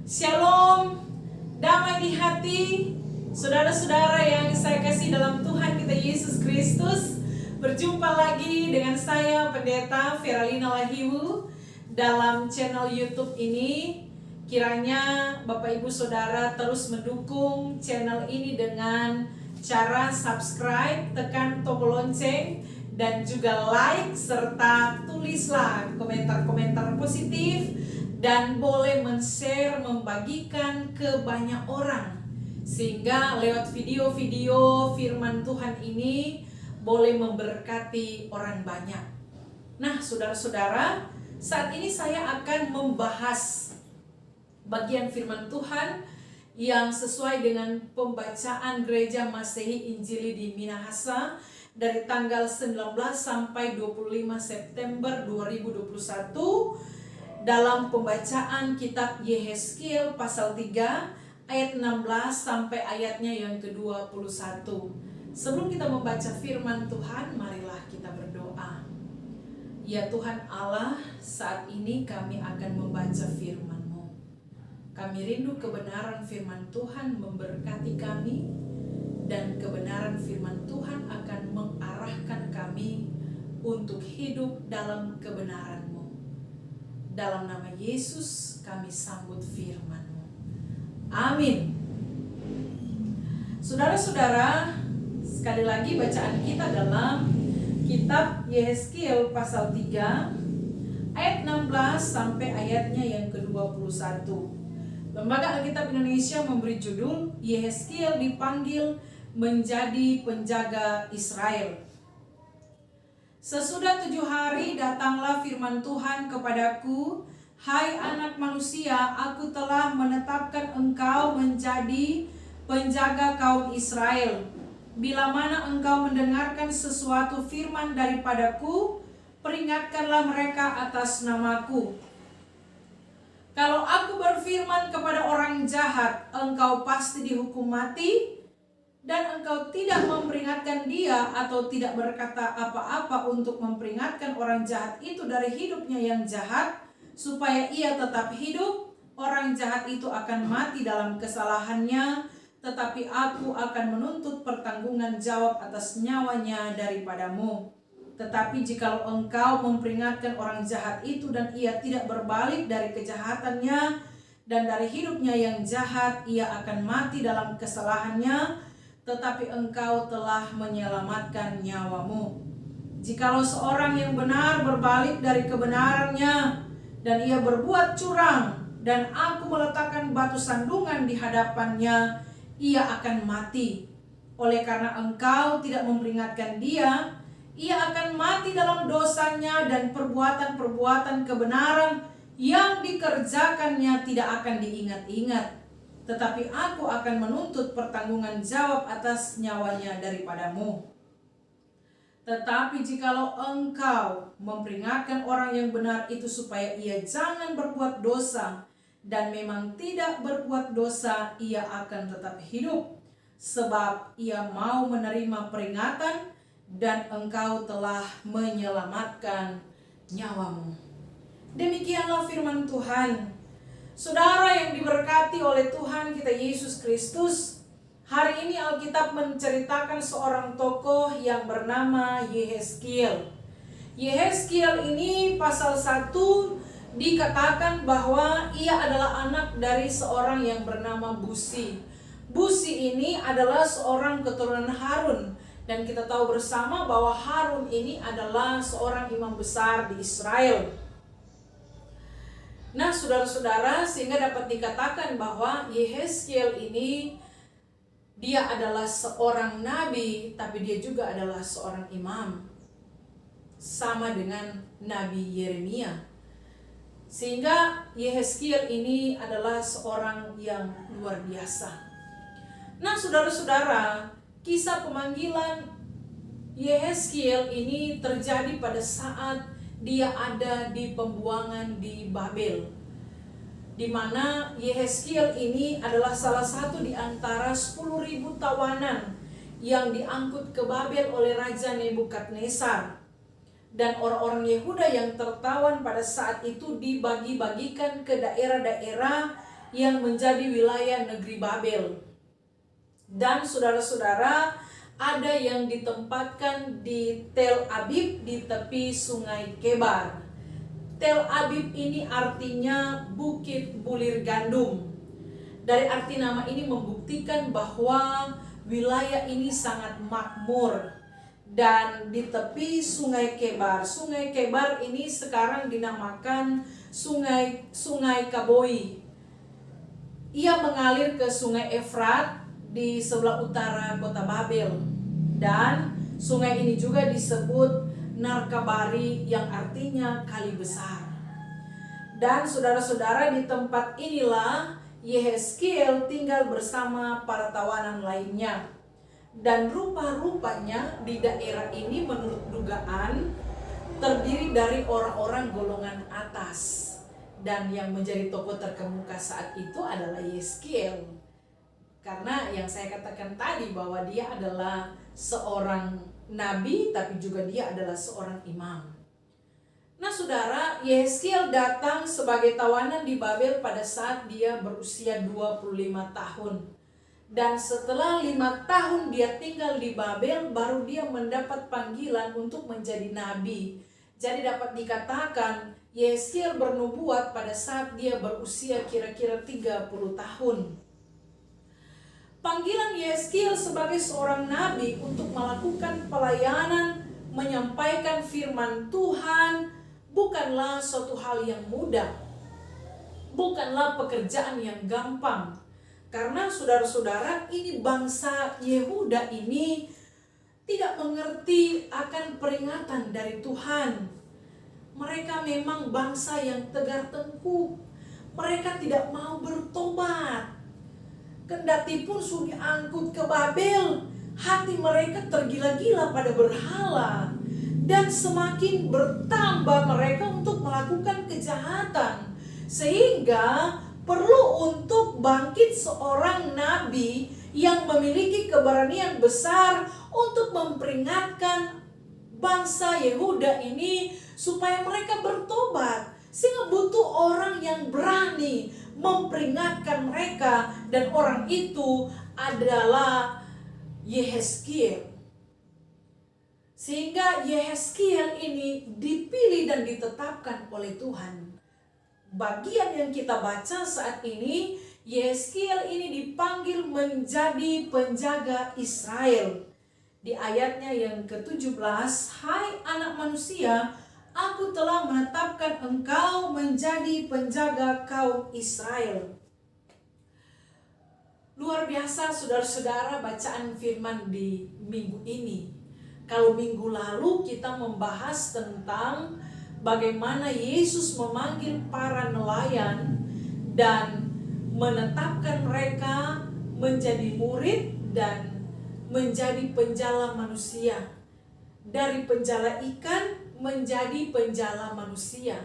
Shalom, damai di hati, saudara-saudara yang saya kasih dalam Tuhan kita Yesus Kristus. Berjumpa lagi dengan saya Pendeta Feralina Lahiwu dalam channel YouTube ini. Kiranya Bapak Ibu Saudara terus mendukung channel ini dengan cara subscribe, tekan tombol lonceng, dan juga like, serta tulislah komentar-komentar positif. Dan boleh men-share, membagikan ke banyak orang, sehingga lewat video-video firman Tuhan ini boleh memberkati orang banyak. Nah, saudara-saudara, saat ini saya akan membahas bagian firman Tuhan yang sesuai dengan pembacaan Gereja Masehi Injili di Minahasa dari tanggal 19 sampai 25 September 2021 dalam pembacaan kitab Yehezkiel pasal 3 ayat 16 sampai ayatnya yang ke-21. Sebelum kita membaca firman Tuhan, marilah kita berdoa. Ya Tuhan Allah, saat ini kami akan membaca firman-Mu. Kami rindu kebenaran firman Tuhan memberkati kami, dan kebenaran firman Tuhan akan mengarahkan kami untuk hidup dalam kebenaran-Mu. Dalam nama Yesus kami sambut firman-Mu. Amin. Saudara-saudara, sekali lagi bacaan kita dalam kitab Yehezkiel pasal 3 ayat 16 sampai ayatnya yang ke-21. Lembaga Alkitab Indonesia memberi judul Yehezkiel dipanggil menjadi penjaga Israel. Sesudah 7 hari datanglah firman Tuhan kepadaku, hai anak manusia, aku telah menetapkan engkau menjadi penjaga kaum Israel. Bila mana engkau mendengarkan sesuatu firman daripadaku, peringatkanlah mereka atas namaku. Kalau aku berfirman kepada orang jahat, engkau pasti dihukum mati, dan engkau tidak memperingatkan dia atau tidak berkata apa-apa untuk memperingatkan orang jahat itu dari hidupnya yang jahat, supaya ia tetap hidup, orang jahat itu akan mati dalam kesalahannya, tetapi aku akan menuntut pertanggungan jawab atas nyawanya daripadamu. Tetapi jikalau engkau memperingatkan orang jahat itu dan ia tidak berbalik dari kejahatannya dan dari hidupnya yang jahat, ia akan mati dalam kesalahannya, tetapi engkau telah menyelamatkan nyawamu. Jikalau seorang yang benar berbalik dari kebenarannya dan ia berbuat curang, dan aku meletakkan batu sandungan di hadapannya, ia akan mati. Oleh karena engkau tidak memperingatkan dia, ia akan mati dalam dosanya, dan perbuatan-perbuatan kebenaran yang dikerjakannya tidak akan diingat-ingat. Tetapi aku akan menuntut pertanggungan jawab atas nyawanya daripadamu. Tetapi jikalau engkau memperingatkan orang yang benar itu supaya ia jangan berbuat dosa, dan memang tidak berbuat dosa, ia akan tetap hidup, sebab ia mau menerima peringatan, dan engkau telah menyelamatkan nyawamu. Demikianlah firman Tuhan. Saudara yang diberkati oleh Tuhan kita Yesus Kristus, hari ini Alkitab menceritakan seorang tokoh yang bernama Yehezkiel. Yehezkiel ini pasal 1 dikatakan bahwa ia adalah anak dari seorang yang bernama Buzi. Buzi ini adalah seorang keturunan Harun, dan kita tahu bersama bahwa Harun ini adalah seorang imam besar di Israel. Nah, saudara-saudara, sehingga dapat dikatakan bahwa Yehezkiel ini dia adalah seorang nabi, tapi dia juga adalah seorang imam, sama dengan Nabi Yeremia. Sehingga Yehezkiel ini adalah seorang yang luar biasa. Nah, saudara-saudara, kisah pemanggilan Yehezkiel ini terjadi pada saat dia ada di pembuangan di Babel, di mana Yehezkiel ini adalah salah satu di antara 10.000 tawanan yang diangkut ke Babel oleh Raja Nebukadnezar. Dan orang-orang Yehuda yang tertawan pada saat itu dibagi-bagikan ke daerah-daerah yang menjadi wilayah negeri Babel. Dan saudara-saudara, ada yang ditempatkan di Tel Abib di tepi sungai Kebar. Tel Abib ini artinya bukit bulir gandum. Dari arti nama ini membuktikan bahwa wilayah ini sangat makmur. Dan di tepi sungai Kebar. Sungai Kebar ini sekarang dinamakan Sungai Kaboi. Ia mengalir ke sungai Efrat di sebelah utara kota Babel. Dan sungai ini juga disebut Narkabari yang artinya kali besar. Dan saudara-saudara, di tempat inilah Yehezkiel tinggal bersama para tawanan lainnya. Dan rupa-rupanya di daerah ini menurut dugaan terdiri dari orang-orang golongan atas. Dan yang menjadi tokoh terkemuka saat itu adalah Yehezkiel. Karena yang saya katakan tadi bahwa dia adalah seorang nabi, tapi juga dia adalah seorang imam. Nah saudara, Yehezkiel datang sebagai tawanan di Babel pada saat dia berusia 25 tahun. Dan setelah 5 tahun dia tinggal di Babel, baru dia mendapat panggilan untuk menjadi nabi. Jadi dapat dikatakan Yehezkiel bernubuat pada saat dia berusia kira-kira 30 tahun. Panggilan Yehezkiel sebagai seorang nabi untuk melakukan pelayanan, menyampaikan firman Tuhan, bukanlah suatu hal yang mudah. Bukanlah pekerjaan yang gampang. Karena saudara-saudara, ini bangsa Yehuda ini tidak mengerti akan peringatan dari Tuhan. Mereka memang bangsa yang tegar tengkuk. Mereka tidak mau bertobat. Kendati pun sudah diangkut ke Babel, hati mereka tergila-gila pada berhala. Dan semakin bertambah mereka untuk melakukan kejahatan. Sehingga perlu untuk bangkit seorang nabi yang memiliki keberanian besar untuk memperingatkan bangsa Yehuda ini supaya mereka bertobat. Sehingga butuh orang yang berani memperingatkan mereka, dan orang itu adalah Yehezkiel. Sehingga Yehezkiel ini dipilih dan ditetapkan oleh Tuhan. Bagian yang kita baca saat ini, Yehezkiel ini dipanggil menjadi penjaga Israel. Di ayatnya yang ke-17, "Hai anak manusia, Aku telah menetapkan engkau menjadi penjaga kaum Israel." Luar biasa saudara-saudara bacaan firman di minggu ini. Kalau minggu lalu kita membahas tentang bagaimana Yesus memanggil para nelayan dan menetapkan mereka menjadi murid dan menjadi penjala manusia. Dari penjala ikan menjadi penjala manusia.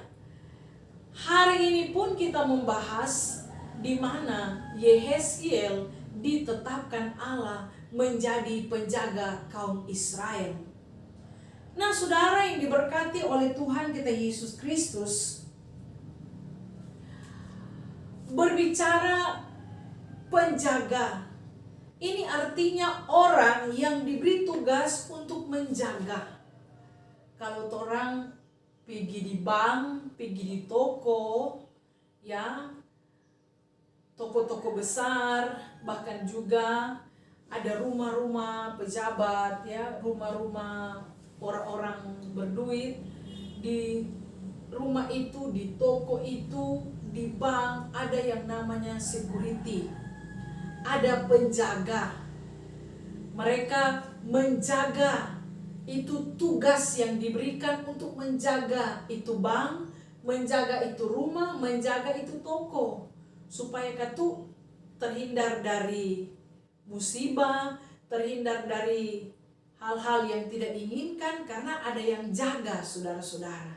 Hari ini pun kita membahas di mana Yehezkiel ditetapkan Allah menjadi penjaga kaum Israel. Nah, saudara yang diberkati oleh Tuhan kita Yesus Kristus, berbicara penjaga, ini artinya orang yang diberi tugas untuk menjaga. Kalau orang pergi di bank, pergi di toko, ya, toko-toko besar, bahkan juga ada rumah-rumah pejabat, ya, rumah-rumah orang-orang berduit. Di rumah itu, di toko itu, di bank ada yang namanya security, ada penjaga. Mereka menjaga. Itu tugas yang diberikan untuk menjaga itu bank, menjaga itu rumah, menjaga itu toko, supaya katu terhindar dari musibah, terhindar dari hal-hal yang tidak diinginkan, karena ada yang jaga saudara-saudara.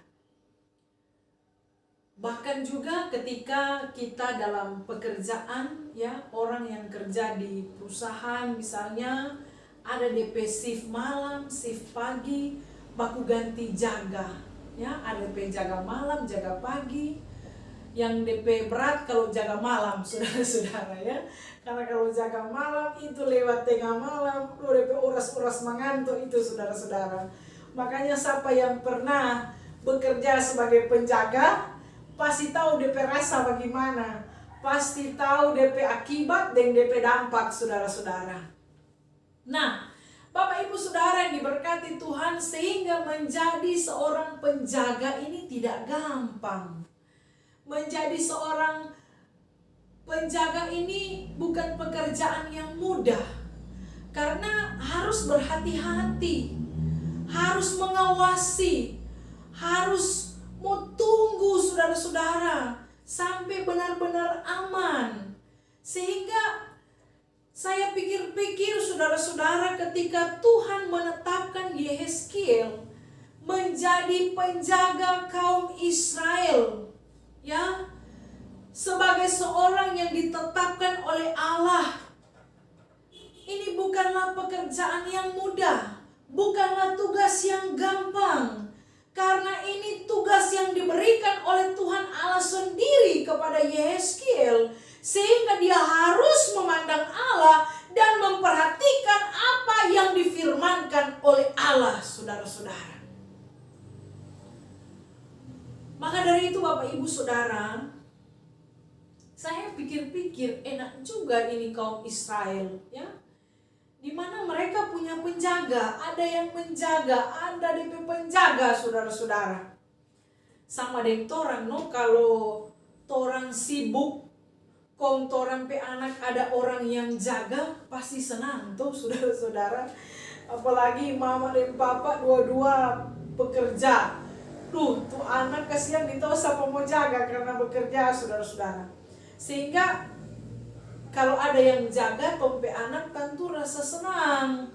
Bahkan juga ketika kita dalam pekerjaan, ya, orang yang kerja di perusahaan misalnya, ada DP shift malam, shift pagi, baku ganti jaga, ya, ada DP jaga malam, jaga pagi. yang DP berat kalau jaga malam, saudara-saudara ya. Karena kalau jaga malam itu lewat tengah malam, DP uras-uras mengantuk itu, saudara-saudara. Makanya siapa yang pernah bekerja sebagai penjaga pasti tahu DP rasa bagaimana, pasti tahu DP akibat dan DP dampak, saudara-saudara. Nah, Bapak Ibu Saudara yang diberkati Tuhan, sehingga menjadi seorang penjaga ini tidak gampang. Menjadi seorang penjaga ini bukan pekerjaan yang mudah, karena harus berhati-hati, harus mengawasi, harus mau tunggu, saudara-saudara, sampai benar-benar aman. Sehingga saya pikir-pikir, saudara-saudara, ketika Tuhan menetapkan Yehezkiel menjadi penjaga kaum Israel, ya, sebagai seorang yang ditetapkan oleh Allah, ini bukanlah pekerjaan yang mudah, bukanlah tugas yang gampang, karena ini tugas yang diberikan oleh Tuhan Allah sendiri kepada Yehezkiel, sehingga dia harus memandang Allah dan memperhatikan apa yang difirmankan oleh Allah, saudara-saudara. Maka dari itu Bapak Ibu Saudara, saya pikir-pikir enak juga ini kaum Israel, ya. Di mana mereka punya penjaga, ada yang menjaga, ada DP penjaga, saudara-saudara. Sama dengan torang, no, kalau torang sibuk, kong torang pe anak ada orang yang jaga, pasti senang tuh, saudara-saudara. Apalagi mama dan papa dua-dua bekerja. Tuh anak kasihan ditau siapa mau jaga karena bekerja, saudara-saudara. Sehingga kalau ada yang jaga tompe anak, tentu rasa senang,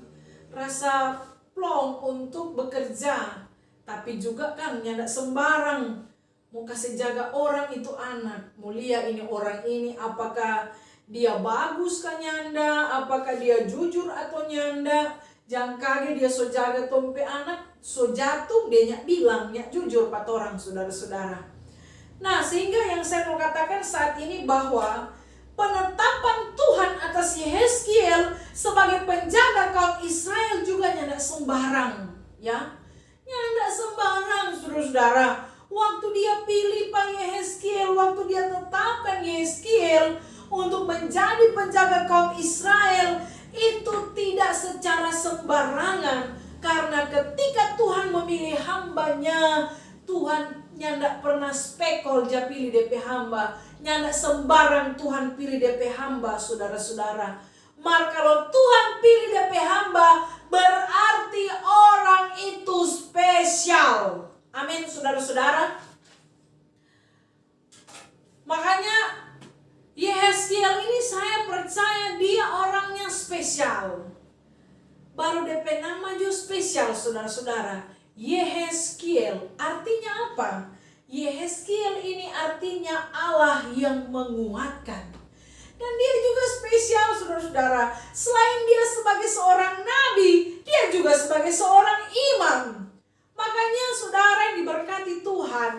rasa plong untuk bekerja. Tapi juga kan nyandak sembarang mau kasih jaga orang itu anak. Mau lihat ini orang ini apakah dia bagus kan nyanda, apakah dia jujur atau nyanda. Jangan kaget dia so jaga tompe anak, so jatuh dia nyak bilang, nyak jujur pat orang, saudara-saudara. Nah, sehingga yang saya mau katakan saat ini bahwa penetapan Tuhan atas Yehezkiel sebagai penjaga kaum Israel juga nyandak sembarang, ya. Nyandak sembarang, saudara-saudara. Waktu dia pilih Pak Yehezkiel, waktu dia tetapkan Yehezkiel untuk menjadi penjaga kaum Israel, itu tidak secara sembarangan. Karena ketika Tuhan memilih hambanya, Tuhan nyandak pernah spekol dia pilih DP hamba. Nyandak sembarang Tuhan pilih DP hamba, saudara-saudara. Maka kalau Tuhan pilih DP hamba, berarti orang itu spesial. Amin, saudara-saudara. Makanya Yehezkiel ini saya percaya dia orangnya spesial. Baru DP nama juga spesial, saudara-saudara. Yehezkiel artinya apa? Yehezkiel ini artinya Allah yang menguatkan. Dan dia juga spesial, saudara-saudara. Selain dia sebagai seorang nabi, dia juga sebagai seorang imam. Makanya saudara yang diberkati Tuhan,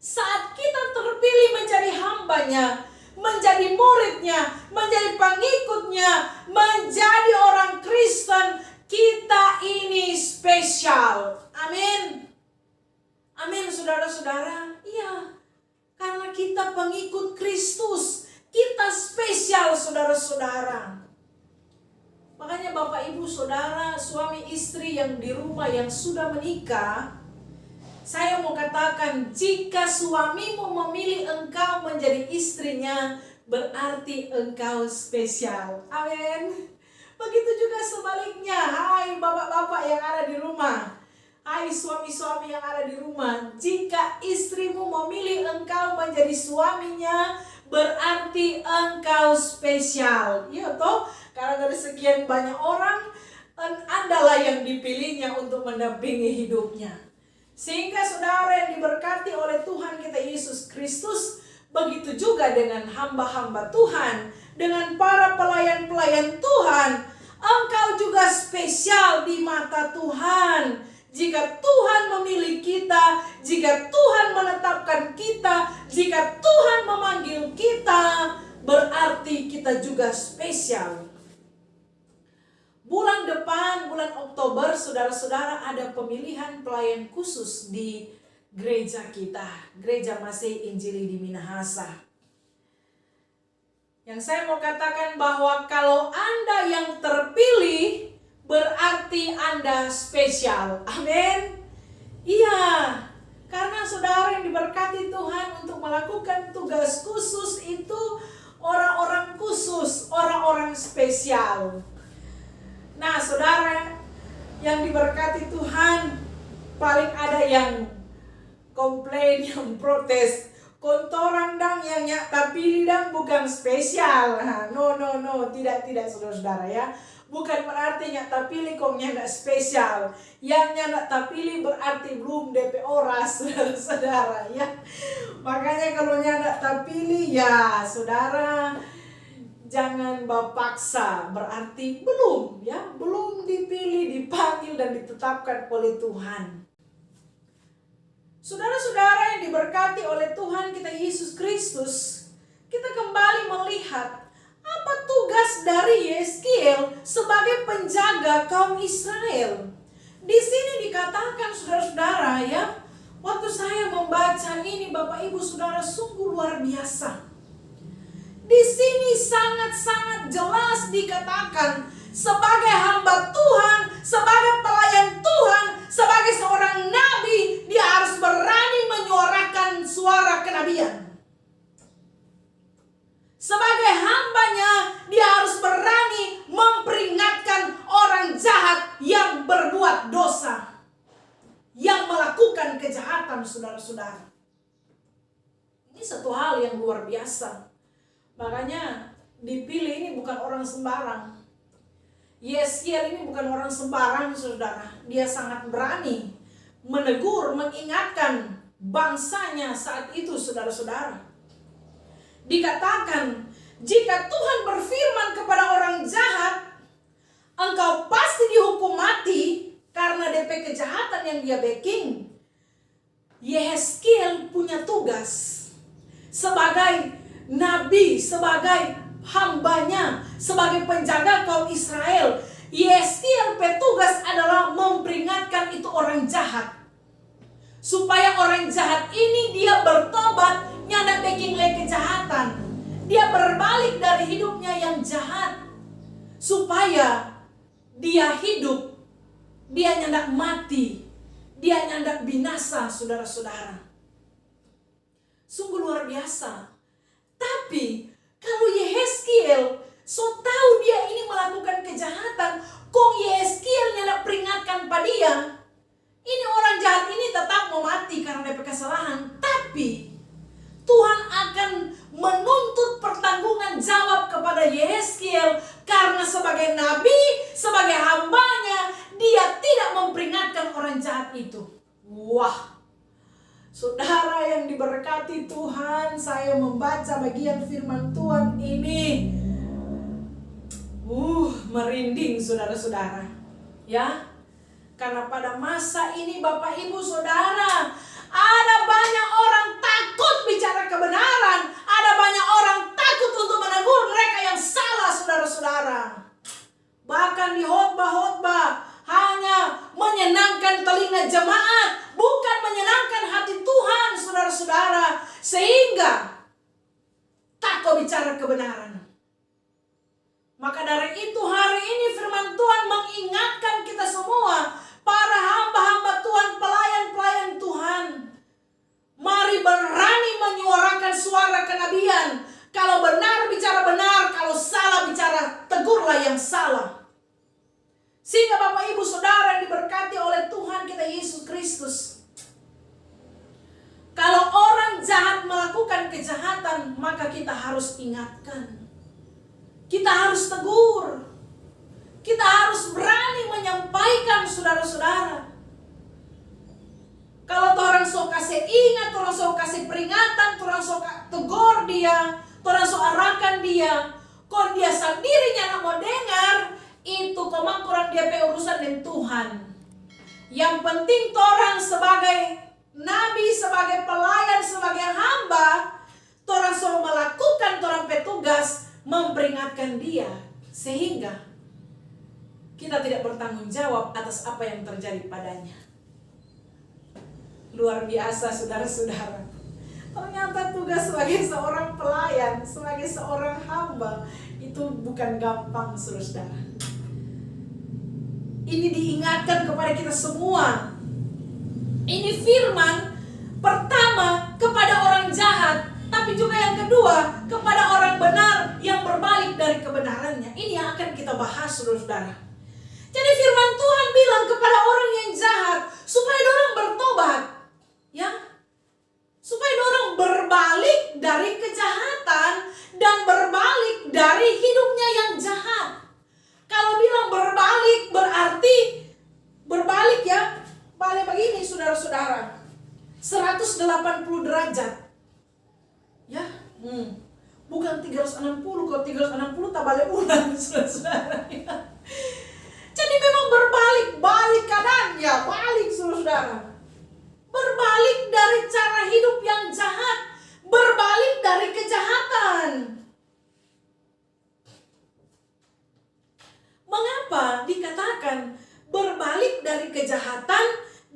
saat kita terpilih menjadi hambanya, menjadi muridnya, menjadi pengikutnya, menjadi orang Kristen, kita ini spesial. Amin. Amin, saudara-saudara. Iya, karena kita pengikut Kristus, kita spesial, saudara-saudara. Makanya Bapak Ibu Saudara, suami istri yang di rumah yang sudah menikah, saya mau katakan, jika suamimu memilih engkau menjadi istrinya, berarti engkau spesial. Amin. Begitu juga sebaliknya. Hai bapak-bapak yang ada di rumah, hai suami-suami yang ada di rumah, jika istrimu memilih engkau menjadi suaminya, berarti engkau spesial. Iya toh? Karena dari sekian banyak orang, Andalah yang dipilihnya untuk mendampingi hidupnya. Sehingga saudara yang diberkati oleh Tuhan kita Yesus Kristus, begitu juga dengan hamba-hamba Tuhan, dengan para pelayan-pelayan Tuhan, engkau juga spesial di mata Tuhan. jika Tuhan memilih kita, jika Tuhan menetapkan kita, jika Tuhan memanggil kita, berarti kita juga spesial. Bulan depan, bulan Oktober, saudara-saudara, ada pemilihan pelayan khusus di gereja kita, Gereja Masih Injili di Minahasa. Yang saya mau katakan bahwa kalau Anda yang terpilih, berarti Anda spesial. Amin. Iya, karena saudara yang diberkati Tuhan untuk melakukan tugas khusus itu orang-orang khusus, orang-orang spesial. Nah, saudara yang diberkati Tuhan, paling ada yang komplain, yang protes. Kontorang dang yang tapi dang bukan spesial. No, tidak saudara-saudara ya. Bukan berarti nyata pilih kok nggak spesial. Yang nyata pilih berarti belum DP oras, saudara-saudara ya. Makanya kalau nyata pilih ya saudara, jangan bapaksa, berarti belum ya, belum dipilih, dipanggil dan ditetapkan oleh Tuhan. Saudara-saudara yang diberkati oleh Tuhan kita Yesus Kristus, kita kembali melihat apa tugas dari Yeskiel sebagai penjaga kaum Israel. Di sini dikatakan saudara-saudara ya, waktu saya membaca ini Bapak Ibu Saudara sungguh luar biasa. Di sini sangat-sangat jelas dikatakan sebagai hamba Tuhan, sebagai pelayan Tuhan, sebagai seorang nabi, dia harus berani menyuarakan suara kenabian. Sebagai hambanya, dia harus berani memperingatkan orang jahat yang berbuat dosa, yang melakukan kejahatan, saudara-saudara. Ini satu hal yang luar biasa. Makanya dipilih ini bukan orang sembarang. Yeskiel ini bukan orang sembarang, saudara. Dia sangat berani menegur, mengingatkan bangsanya saat itu, saudara-saudara. Dikatakan, jika Tuhan berfirman kepada orang jahat, engkau pasti dihukum mati karena DP kejahatan yang dia backing. Yeskiel punya tugas sebagai nabi, sebagai hambanya, sebagai penjaga kaum Israel. Yeskiel petugas adalah memperingatkan itu orang jahat, supaya orang jahat ini dia bertobat, nyanda backing kejahatan, dia berbalik dari hidupnya yang jahat, supaya dia hidup, dia nyanda mati, dia nyanda binasa, saudara-saudara. Sungguh luar biasa. Tapi kalau Yeskiel so tahu dia ini melakukan kejahatan, kok Yeskiel nyanda peringatkan pada dia, ini orang jahat ini tetap mau mati karena dia kesalahan, tapi Tuhan akan menuntut pertanggungan jawab kepada Yeskiel karena sebagai nabi, sebagai hambanya, dia tidak memperingatkan orang jahat itu. Wah, saudara yang diberkati Tuhan, saya membaca bagian firman Tuhan ini, merinding saudara-saudara, ya. Karena pada masa ini Bapak Ibu Saudara, ada banyak orang takut bicara kebenaran, ada banyak orang takut untuk menegur mereka yang salah, saudara-saudara. Bahkan di khotbah-khotbah hanya menyenangkan telinga jemaat, bukan menyenangkan hati Tuhan, saudara-saudara, sehingga takut bicara kebenaran. Maka dari itu hari ini firman Tuhan mengingatkan kita semua, para hamba-hamba Tuhan, pelayan-pelayan Tuhan, mari berani menyuarakan suara kenabian. Kalau benar bicara benar, kalau salah bicara tegurlah yang salah. Sehingga Bapak Ibu Saudara yang diberkati oleh Tuhan kita Yesus Kristus, kalau orang jahat melakukan kejahatan, maka kita harus ingatkan. Kita harus tegur. Kita harus berani menyampaikan, saudara-saudara. Kalau orang sok kasih ingat, orang sok kasih peringatan, orang sok tegur dia, orang sok arahkan dia, kok dia sendirinya nak mau dengar, itu komang kurang dia urusan dengan Tuhan. Yang penting torang sebagai nabi, sebagai pelayan, sebagai hamba, torang selalu melakukan torang petugas memperingatkan dia, sehingga kita tidak bertanggung jawab atas apa yang terjadi padanya. Luar biasa saudara-saudara. Ternyata tugas sebagai seorang pelayan, sebagai seorang hamba, itu bukan gampang saudara-saudara. Ini diingatkan kepada kita semua. Ini firman pertama kepada orang jahat, tapi juga yang kedua kepada orang benar yang berbalik dari kebenarannya. Ini yang akan kita bahas saudara-saudara. Jadi firman Tuhan bilang kepada orang yang jahat supaya orang bertobat, ya, supaya orang berbalik dari kejahatan dan berbalik dari hidupnya yang jahat. Kalau bilang berbalik berarti berbalik, ya, balik begini saudara-saudara, 180 derajat, ya, bukan 360. Kalau 360 tak balik ulang saudara-saudara, ya. Jadi memang berbalik, balik keadaannya, balik saudara-saudara. Berbalik dari cara hidup yang jahat, berbalik dari kejahatan. Mengapa dikatakan berbalik dari kejahatan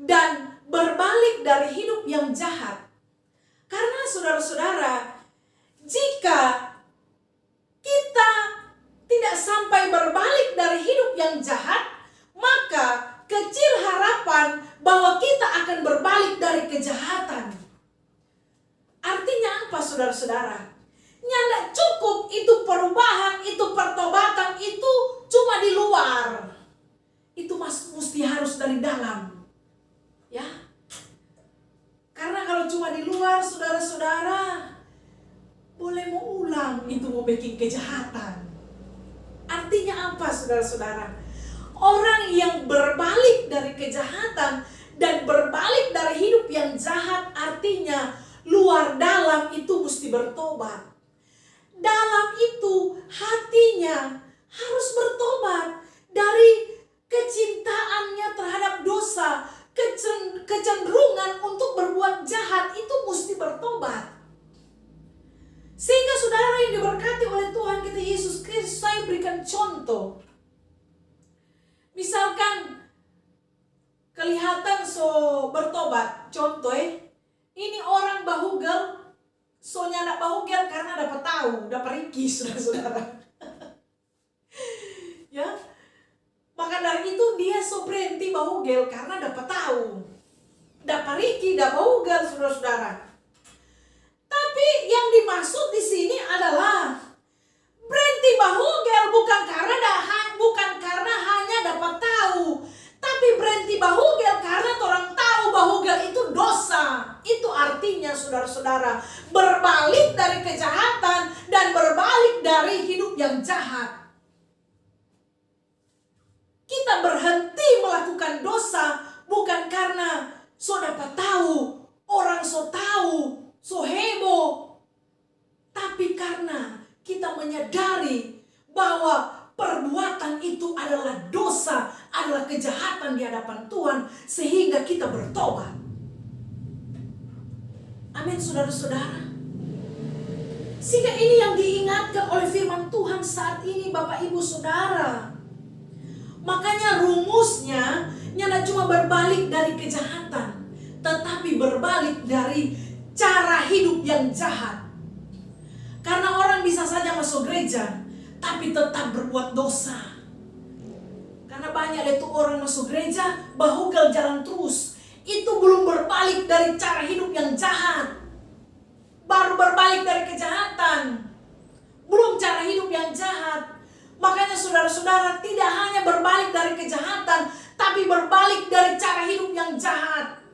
dan berbalik dari hidup yang jahat? Karena saudara-saudara, jika kita tidak sampai berbalik dari hidup yang jahat, maka kecil harapan bahwa kita akan berbalik dari kejahatan. Artinya apa saudara-saudara? Tidak cukup itu perubahan, itu pertobatan, itu cuma di luar. Itu mesti harus dari dalam, ya. Karena kalau cuma di luar saudara-saudara, boleh mau ulang itu mau bikin kejahatan. Artinya apa saudara-saudara? Orang yang berbalik dari kejahatan dan berbalik dari hidup yang jahat, artinya luar dalam itu mesti bertobat. Dalam itu hatinya harus bertobat dari kecintaannya terhadap dosa, kecenderungan untuk berbuat jahat itu mesti bertobat. Sehingga saudara yang diberkati oleh Tuhan kita Yesus Kristus, saya berikan contoh. Misalkan kelihatan bertobat, contoh ini orang bahugel, nyanda bahugel karena dapat tahu, dapat riki saudara-saudara. Ya, maka dari itu dia berhenti bahugel karena dapat tahu, dapat riki, dapat bahugel saudara-saudara. Tapi yang dimaksud di sini adalah berhenti bahugel bukan karena hanya dapat tahu, tapi berhenti bahugel karena orang tahu bahugel itu dosa. Itu artinya saudara-saudara, berbalik dari kejahatan dan berbalik dari hidup yang jahat. Kita berhenti melakukan dosa bukan karena dapat tahu, orang tahu, heboh, tapi karena kita menyadari bahwa perbuatan itu adalah dosa, adalah kejahatan di hadapan Tuhan, sehingga kita bertobat. Amin saudara-saudara. Sehingga ini yang diingatkan oleh firman Tuhan saat ini Bapak Ibu Saudara. Makanya rumusnya tidak cuma berbalik dari kejahatan, tetapi berbalik dari cara hidup yang jahat. Karena orang bisa saja masuk gereja tapi tetap berbuat dosa. Karena banyak itu orang masuk gereja bahugel jalan terus. Itu belum berbalik dari cara hidup yang jahat. Baru berbalik dari kejahatan, belum cara hidup yang jahat. Makanya saudara-saudara, tidak hanya berbalik dari kejahatan, tapi berbalik dari cara hidup yang jahat.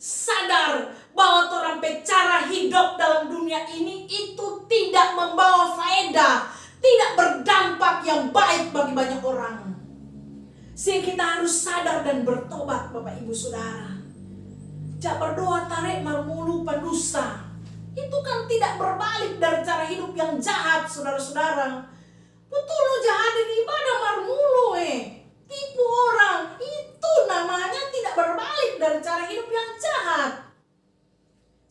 Sadar bahwa orang cara hidup dalam dunia ini itu tidak membawa faedah, tidak berdampak yang baik bagi banyak orang. Sehingga kita harus sadar dan bertobat Bapak Ibu Saudara. Jak berdoa tarik marmulu pendusta. Itu kan tidak berbalik dari cara hidup yang jahat saudara-saudara. Betul lo jahat ini ibadah marmulu tipu orang. Itu namanya tidak berbalik dari cara hidup yang jahat.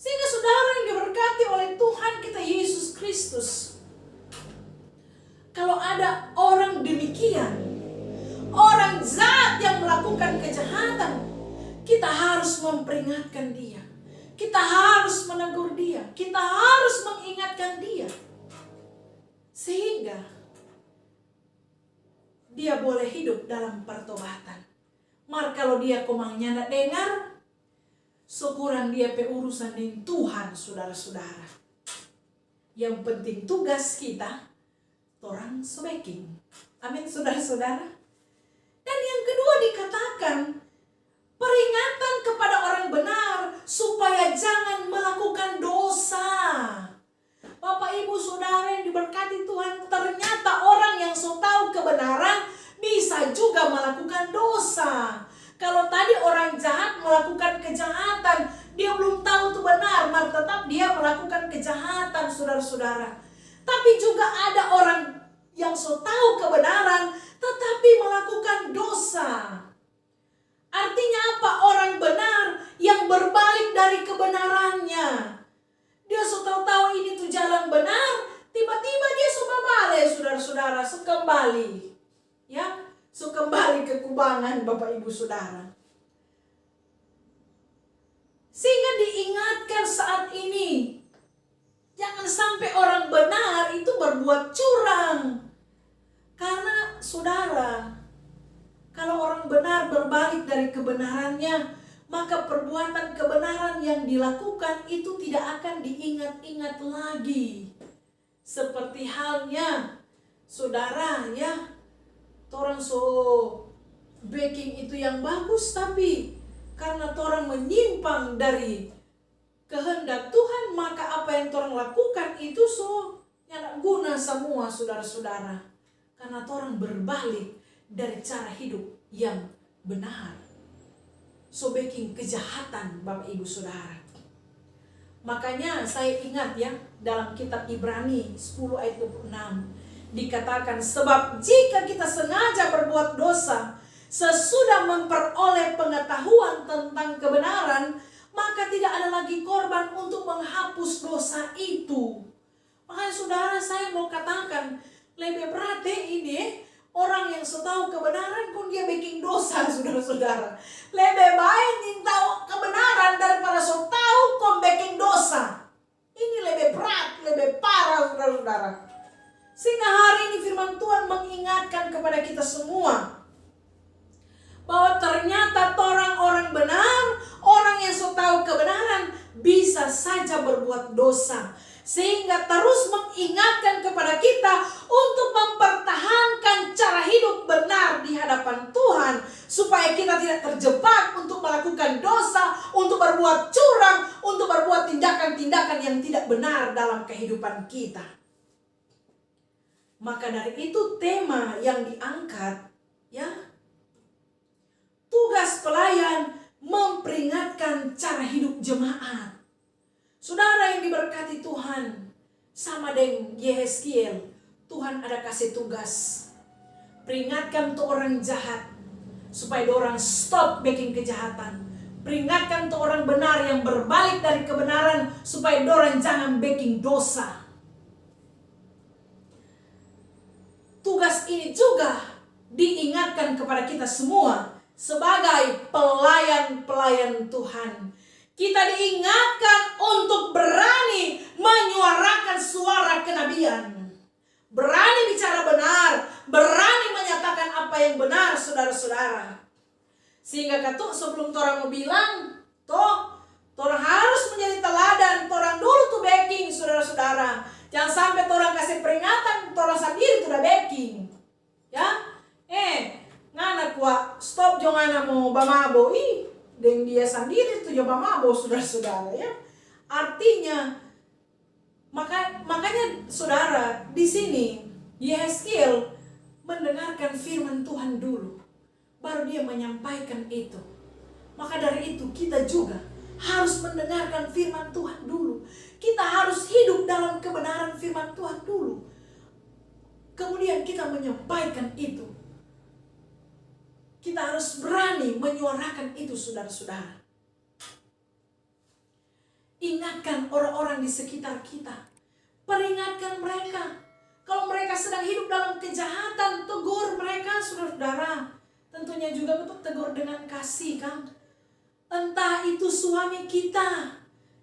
Sehingga saudara yang diberkati oleh Tuhan kita Yesus Kristus, kalau ada orang demikian, orang jahat yang melakukan kejahatan, kita harus memperingatkan dia. Kita harus menegur dia. Kita harus mengingatkan dia. Sehingga dia boleh hidup dalam pertobatan. Mar kalau dia komangnya nak dengar, syukuran dia urusan dengan Tuhan, saudara-saudara. Yang penting tugas kita, orang sebaking. Amin, saudara-saudara. Dan yang kedua dikatakan, peringatan kepada orang benar supaya jangan melakukan dosa. Bapak, Ibu, Saudara yang diberkati Tuhan, ternyata orang yang so tahu kebenaran bisa juga melakukan dosa. Kalau tadi orang jahat melakukan kejahatan, dia belum tahu itu benar, maka tetap dia melakukan kejahatan, saudara-saudara. Tapi juga ada orang yang so tahu kebenaran, tetapi melakukan dosa. Artinya apa? Orang benar yang berbalik dari kebenarannya. Dia so tahu ini tuh jalan benar, tiba-tiba dia suka balik, saudara-saudara, sekembali. Ya, sekembali ke kubangan, Bapak Ibu Saudara. Sehingga diingatkan saat ini, jangan sampai orang benar itu berbuat curang. Karena saudara, kalau orang benar berbalik dari kebenarannya, maka perbuatan kebenaran yang dilakukan itu tidak akan diingat-ingat lagi. Seperti halnya saudara ya, orang so baking itu yang bagus, tapi karena orang menyimpang dari kehendak Tuhan, maka apa yang orang lakukan itu so tidak guna semua, saudara-saudara. Karena orang berbalik dari cara hidup yang benar. So baking kejahatan, Bapak Ibu Saudara. Makanya saya ingat ya, dalam kitab Ibrani 10 ayat 26 dikatakan, sebab jika kita sengaja berbuat dosa sesudah memperoleh pengetahuan tentang kebenaran, maka tidak ada lagi korban untuk menghapus dosa itu. Makanya saudara, saya mau katakan, lebih berat ini orang yang tahu kebenaran pun dia bikin dosa, saudara-saudara. Lebih baik yang tahu kebenaran daripada tahu kau bikin dosa. Ini lebih berat, lebih parah, saudara-saudara. Sehingga hari ini firman Tuhan mengingatkan kepada kita semua bahwa ternyata orang-orang benar, orang yang tahu kebenaran bisa saja berbuat dosa. Sehingga terus mengingatkan kepada kita untuk mempertahankan cara hidup benar di hadapan Tuhan. Supaya kita tidak terjebak untuk melakukan dosa, untuk berbuat curang, untuk berbuat tindakan-tindakan yang tidak benar dalam kehidupan kita. Maka dari itu tema yang diangkat, ya, tugas pelayan memperingatkan cara hidup jemaat. Saudara yang diberkati Tuhan, sama dengan Yehezkiel, Tuhan ada kasih tugas. Peringatkan tuh orang jahat, supaya orang stop bikin kejahatan. Peringatkan tuh orang benar yang berbalik dari kebenaran, supaya orang jangan bikin dosa. Tugas ini juga diingatkan kepada kita semua sebagai pelayan-pelayan Tuhan. Kita diingatkan untuk berani menyuarakan suara kenabian. Berani bicara benar, berani menyatakan apa yang benar, saudara-saudara. Sehingga katuk sebelum orang mau bilang, orang harus menjadi teladan, orang dulu tuh backing, saudara-saudara. Jangan sampai orang kasih peringatan, orang sendiri tuh udah backing. Ya, ngana kuat, stop jangan mau bamabo, dan dia sendiri tuh coba mabuk, saudara-saudara ya. Artinya makanya saudara di sini Yehezkiel mendengarkan firman Tuhan dulu, baru dia menyampaikan itu. Maka dari itu kita juga harus mendengarkan firman Tuhan dulu. Kita harus hidup dalam kebenaran firman Tuhan dulu. Kemudian kita menyampaikan itu. Kita harus berani menyuarakan itu, saudara-saudara. Ingatkan orang-orang di sekitar kita. Peringatkan mereka. Kalau mereka sedang hidup dalam kejahatan, tegur mereka, saudara-saudara. Tentunya juga untuk tegur dengan kasih, kan. Entah itu suami kita.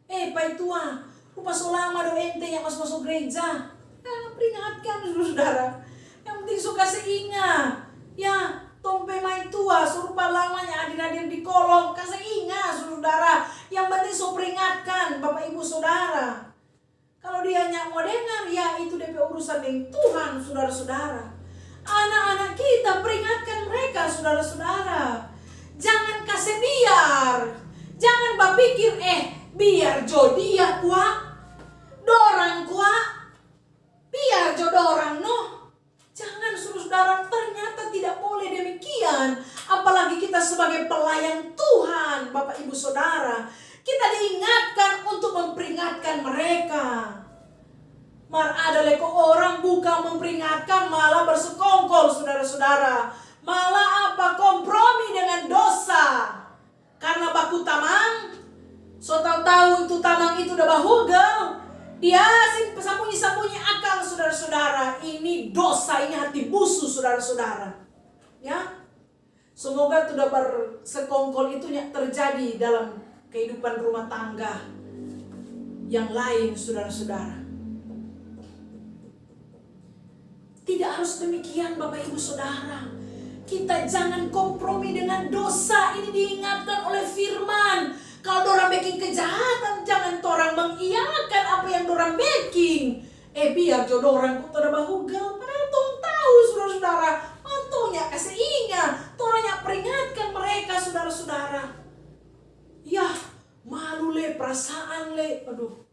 Pai tua, rupa solama do ente yang masuk gereja. Peringatkan, saudara. Yang penting suka seingat. Ya, tompe mai tua, surupa lamanya hadir-hadir di kolong. Kasih ingat, saudara. Yang penting so peringatkan, Bapak Ibu Saudara. Kalau dia nyak mau dengar, ya itu DP urusan dengan Tuhan, saudara-saudara. Anak-anak kita, peringatkan mereka, saudara-saudara. Jangan kasih biar. Jangan berpikir, biar jodia kuat. Dorang kuat. Biar jodorang, no. Jangan, saudara-saudara, ternyata tidak boleh demikian. Apalagi kita sebagai pelayan Tuhan, Bapak Ibu Saudara. Kita diingatkan untuk memperingatkan mereka. Mar ada leko orang bukan memperingatkan, malah bersekongkol, saudara-saudara. Malah apa? Kompromi dengan dosa. Karena baku tamang. So tahu itu tamang itu udah bahugel. Dia sembunyi-sembunyi akal, saudara-saudara. Ini dosa, ini hati busuk, saudara-saudara. Ya. Semoga tidak bersekongkol itu terjadi dalam kehidupan rumah tangga yang lain, saudara-saudara. Tidak harus demikian, Bapak Ibu Saudara. Kita jangan kompromi dengan dosa. Ini diingatkan oleh firman. Kalau dorang bikin kejahatan, jangan orang mengiyakan apa yang dorang bikin. Biar jodoh orang kok tidak bahugel. Padahal tong tahu, saudara-saudara. Mantongnya kasih ingat. Toranya peringatkan mereka, saudara-saudara. Ya, malu le, perasaan le. Aduh,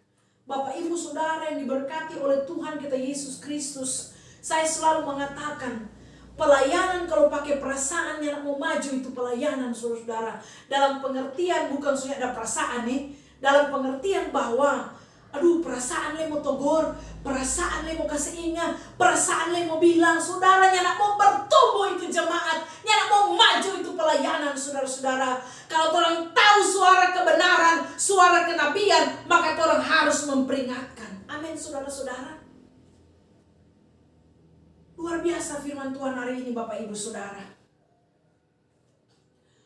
Bapak Ibu Saudara yang diberkati oleh Tuhan kita Yesus Kristus. Saya selalu mengatakan, pelayanan kalau pakai perasaan yang mau maju itu pelayanan, saudara-saudara. Dalam pengertian bukan sudah ada perasaan nih. Dalam pengertian bahwa, aduh, perasaan le mau togor, perasaan le mau kasih ingat, perasaan le mau bilang, saudara, nak mau bertumbuh itu jemaat, nak mau maju itu pelayanan, saudara-saudara. Kalau orang tahu suara kebenaran, suara kenabian, maka orang harus memperingatkan. Amin, saudara-saudara. Luar biasa firman Tuhan hari ini, Bapak Ibu Saudara.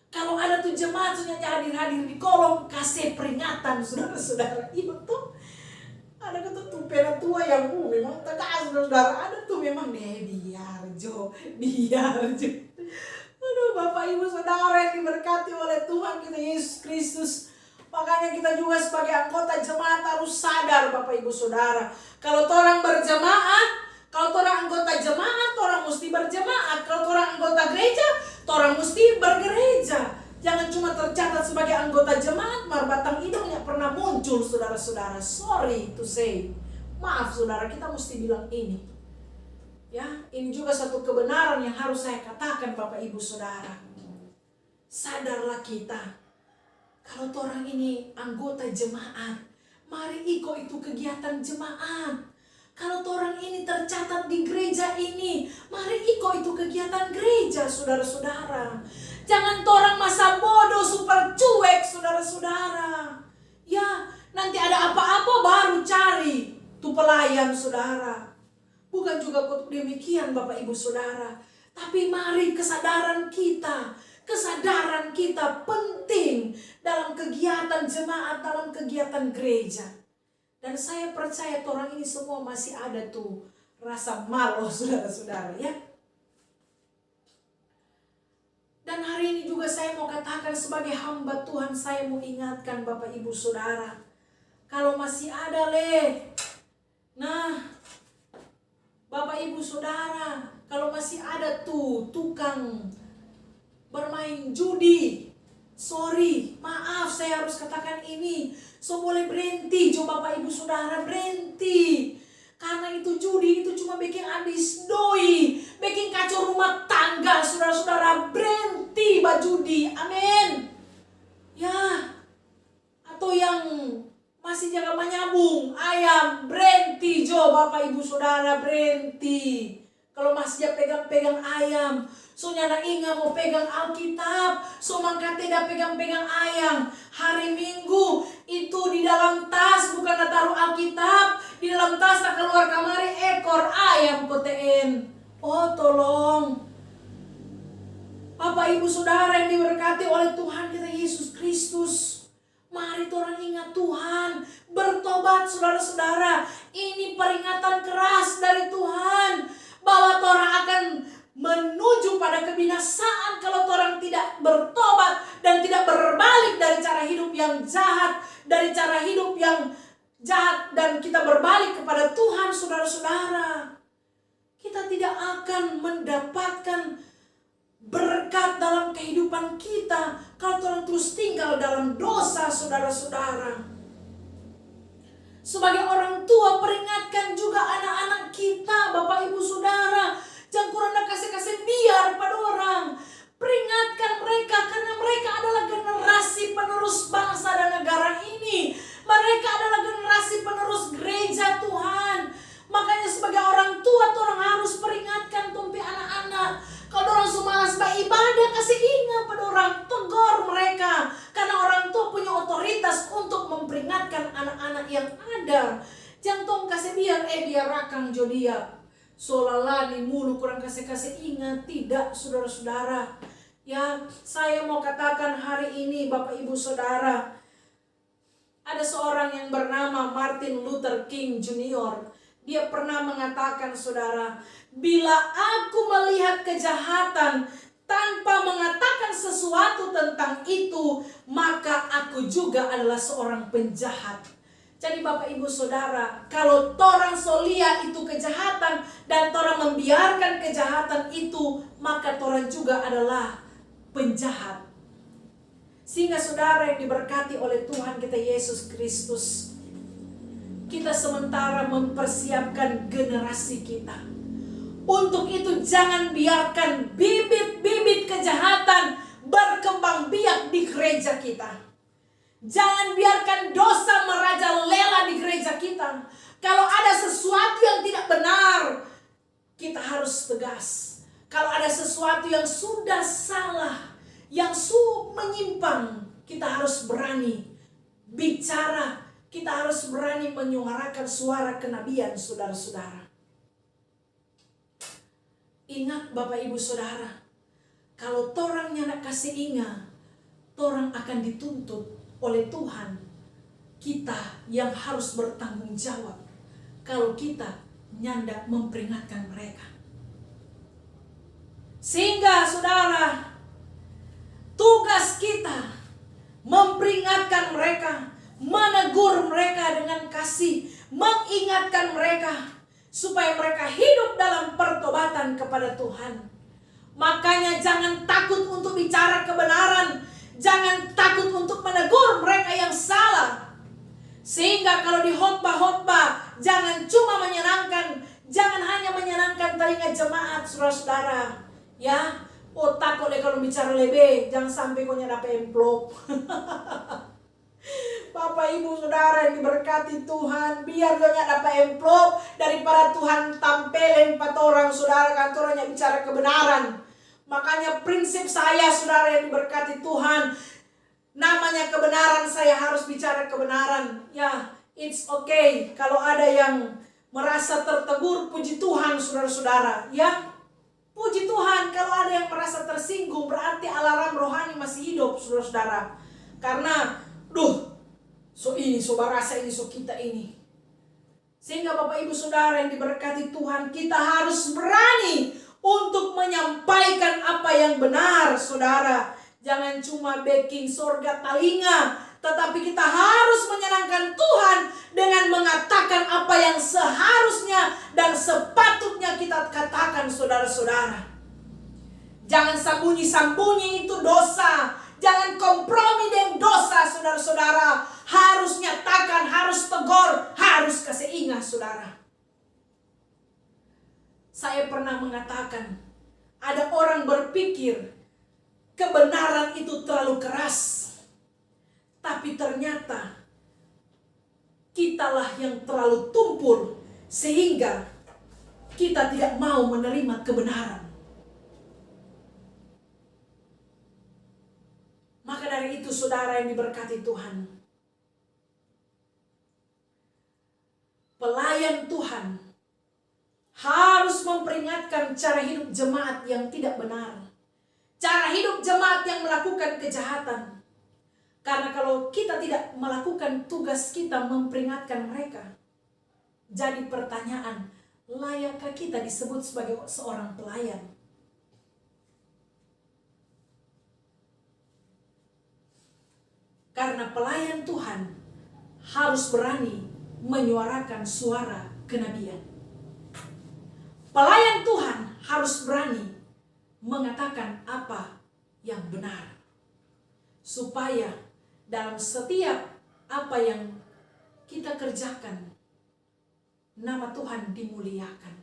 Kalau ada tuh jemaat yang hadir-hadir di kolong, kasih peringatan, saudara-saudara. Iya tuh. Ada tuh pera tua yang memang tegas, saudara-saudara. Ada tuh memang biar Jo. Aduh, Bapak Ibu Saudara yang diberkati oleh Tuhan kita Yesus Kristus. Makanya kita juga sebagai anggota jemaat harus sadar, Bapak Ibu Saudara. Kalau orang berjemaat, kalau orang anggota jemaat, orang mesti berjemaat. Kalau orang anggota gereja, orang mesti bergereja. Jangan cuma tercatat sebagai anggota jemaat, marbatang hidungnya pernah muncul, saudara-saudara. Sorry to say. Maaf, saudara, kita mesti bilang ini. Ya, ini juga satu kebenaran yang harus saya katakan, Bapak Ibu Saudara. Sadarlah kita. Kalau orang ini anggota jemaat, mari ikut itu kegiatan jemaat. Kalau orang ini tercatat di gereja ini, mari ikut itu kegiatan gereja, saudara-saudara. Jangan orang masa bodoh super cuek, saudara-saudara. Ya, nanti ada apa-apa baru cari tuh pelayan, saudara. Bukan juga demikian, Bapak Ibu Saudara. Tapi mari kesadaran kita penting dalam kegiatan jemaat, dalam kegiatan gereja. Dan saya percaya orang ini semua masih ada tuh rasa malu, saudara-saudara, ya. Dan hari ini juga saya mau katakan sebagai hamba Tuhan, saya mau ingatkan Bapak Ibu Saudara. Kalau masih ada Bapak Ibu Saudara, kalau masih ada tuh tukang bermain judi, sorry, maaf saya harus katakan ini. So boleh berhenti, coba Bapak Ibu Saudara, berhenti. Karena itu judi itu cuma bikin habis doi, bikin kacau rumah tangga, saudara-saudara. Berhenti judi, amin. Ya, atau yang masih jaga menyambung ayam, berhenti jo Bapak Ibu Saudara, berhenti. Kalau masih pegang-pegang ayam, so nyana inga mau pegang Alkitab, so mangka tidak pegang-pegang ayam. Hari Minggu itu di dalam tas bukan taruh Alkitab, di dalam tas tak keluar kamari ekor ayam kotein. Oh tolong. Bapak Ibu Saudara yang diberkati oleh Tuhan kita Yesus Kristus, mari orang ingat Tuhan, bertobat saudara-saudara. Ini peringatan keras dari Tuhan bahwa orang akan menuju pada kebinasaan kalau orang tidak bertobat dan tidak berbalik dari cara hidup yang jahat, dari cara hidup yang jahat, dan kita berbalik kepada Tuhan saudara-saudara. Kita tidak akan mendapatkan berkat dalam kehidupan kita kalau orang terus tinggal dalam dosa saudara-saudara. Sebagai orang tua, peringatkan juga anak-anak kita, Bapak Ibu Saudara. Jangan kurang kasih biar pada orang. Peringatkan mereka karena mereka adalah generasi penerus bangsa dan negara ini. Mereka adalah generasi penerus gereja Tuhan. Makanya sebagai orang tua, orang harus peringatkan tumpi anak-anak. Kalau orang semalas beribadah, kasih ingat pada orang, tegur mereka. Karena orang tua punya otoritas untuk memperingatkan anak-anak yang ada. Jangan tong kasih biar rakang jodia. Solalani mulu kurang kasih ingat. Tidak saudara-saudara. Ya, saya mau katakan hari ini Bapak Ibu Saudara. Ada seorang yang bernama Martin Luther King Jr. Dia pernah mengatakan saudara, bila aku melihat kejahatan tanpa mengatakan sesuatu tentang itu, maka aku juga adalah seorang penjahat. Jadi Bapak Ibu Saudara, kalau torang solia itu kejahatan dan torang membiarkan kejahatan itu, maka torang juga adalah penjahat. Sehingga saudara yang diberkati oleh Tuhan kita Yesus Kristus, kita sementara mempersiapkan generasi kita. Untuk itu jangan biarkan bibit-bibit kejahatan berkembang biak di gereja kita. Jangan biarkan dosa merajalela di gereja kita. Kalau ada sesuatu yang tidak benar, kita harus tegas. Kalau ada sesuatu yang sudah salah, yang menyimpang, kita harus berani bicara. Kita harus berani menyuarakan suara kenabian saudara-saudara. Ingat Bapak Ibu Saudara, kalau torang nyana kasih ingat, torang akan dituntut oleh Tuhan. Kita yang harus bertanggung jawab kalau kita nyanda memperingatkan mereka. Sehingga saudara, tugas kita memperingatkan mereka, menegur mereka dengan kasih, mengingatkan mereka supaya mereka hidup dalam pertobatan kepada Tuhan. Makanya jangan takut untuk bicara kebenaran, jangan takut untuk menegur mereka yang salah. Sehingga kalau di khotbah-khotbah jangan cuma menyenangkan, jangan hanya menyenangkan telinga jemaat saudara-saudara. Ya, otak oleh kalau bicara lebih, jangan sampai kau dapat amplop. Bapak Ibu Saudara yang diberkati Tuhan, biar banyak dapat amplop daripada Tuhan tampilin empat orang saudara kantornya bicara kebenaran. Makanya prinsip saya saudara yang diberkati Tuhan, namanya kebenaran, saya harus bicara kebenaran. Ya, it's okay kalau ada yang merasa tertegur, puji Tuhan saudara-saudara. Ya, puji Tuhan. Kalau ada yang merasa tersinggung, berarti alarm rohani masih hidup saudara-saudara. Karena so barasa ini, so kita ini. Sehingga Bapak Ibu Saudara yang diberkati Tuhan, kita harus berani untuk menyampaikan apa yang benar saudara. Jangan cuma backing sorga talinga, tetapi kita harus menyenangkan Tuhan dengan mengatakan apa yang seharusnya dan sepatutnya kita katakan saudara-saudara. Jangan sembunyi-sembunyi, itu dosa. Jangan kompromi dengan dosa saudara-saudara. Harus nyatakan, harus tegur, harus kasih ingat saudara. Saya pernah mengatakan, ada orang berpikir kebenaran itu terlalu keras. Tapi ternyata kitalah yang terlalu tumpul sehingga kita tidak mau menerima kebenaran. Maka dari itu saudara yang diberkati Tuhan, pelayan Tuhan harus memperingatkan cara hidup jemaat yang tidak benar, cara hidup jemaat yang melakukan kejahatan. Karena kalau kita tidak melakukan tugas kita memperingatkan mereka, jadi pertanyaan, layakkah kita disebut sebagai seorang pelayan? Karena pelayan Tuhan harus berani menyuarakan suara kenabian. Pelayan Tuhan harus berani mengatakan apa yang benar, supaya dalam setiap apa yang kita kerjakan, nama Tuhan dimuliakan,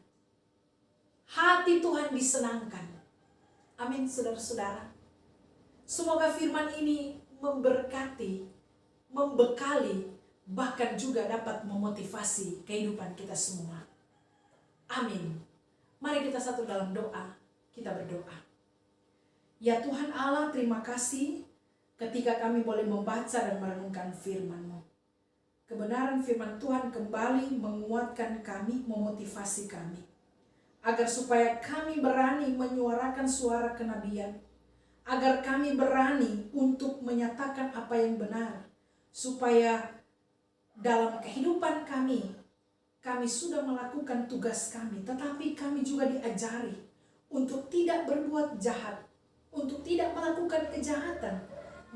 hati Tuhan disenangkan. Amin, saudara-saudara. Semoga firman ini memberkati, membekali, bahkan juga dapat memotivasi kehidupan kita semua. Amin. Mari kita satu dalam doa. Kita berdoa. Ya Tuhan Allah, terima kasih ketika kami boleh membaca dan merenungkan firman-Mu. Kebenaran firman Tuhan kembali menguatkan kami, memotivasi kami, agar supaya kami berani menyuarakan suara kenabian, agar kami berani untuk menyatakan apa yang benar, supaya dalam kehidupan kami sudah melakukan tugas kami, tetapi kami juga diajari untuk tidak berbuat jahat, untuk tidak melakukan kejahatan,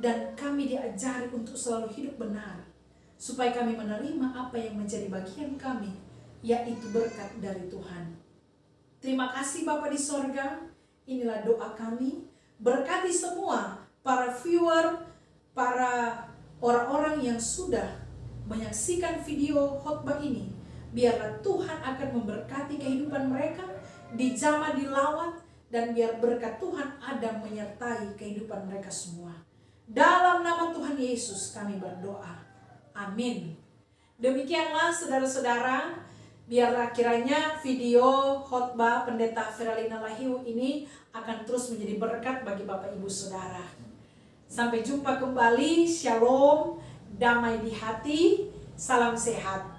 dan kami diajari untuk selalu hidup benar, supaya kami menerima apa yang menjadi bagian kami, yaitu berkat dari Tuhan. Terima kasih Bapa di sorga, inilah doa kami. Berkati semua para viewer, para orang-orang yang sudah menyaksikan video khotbah ini. Biarlah Tuhan akan memberkati kehidupan mereka, dijamah, dilawat, dan biar berkat Tuhan ada menyertai kehidupan mereka semua. Dalam nama Tuhan Yesus kami berdoa. Amin. Demikianlah saudara-saudara, biarlah kiranya video khotbah Pendeta Feralina Lahiu ini akan terus menjadi berkat bagi Bapak Ibu Saudara. Sampai jumpa kembali. Shalom, damai di hati, salam sehat.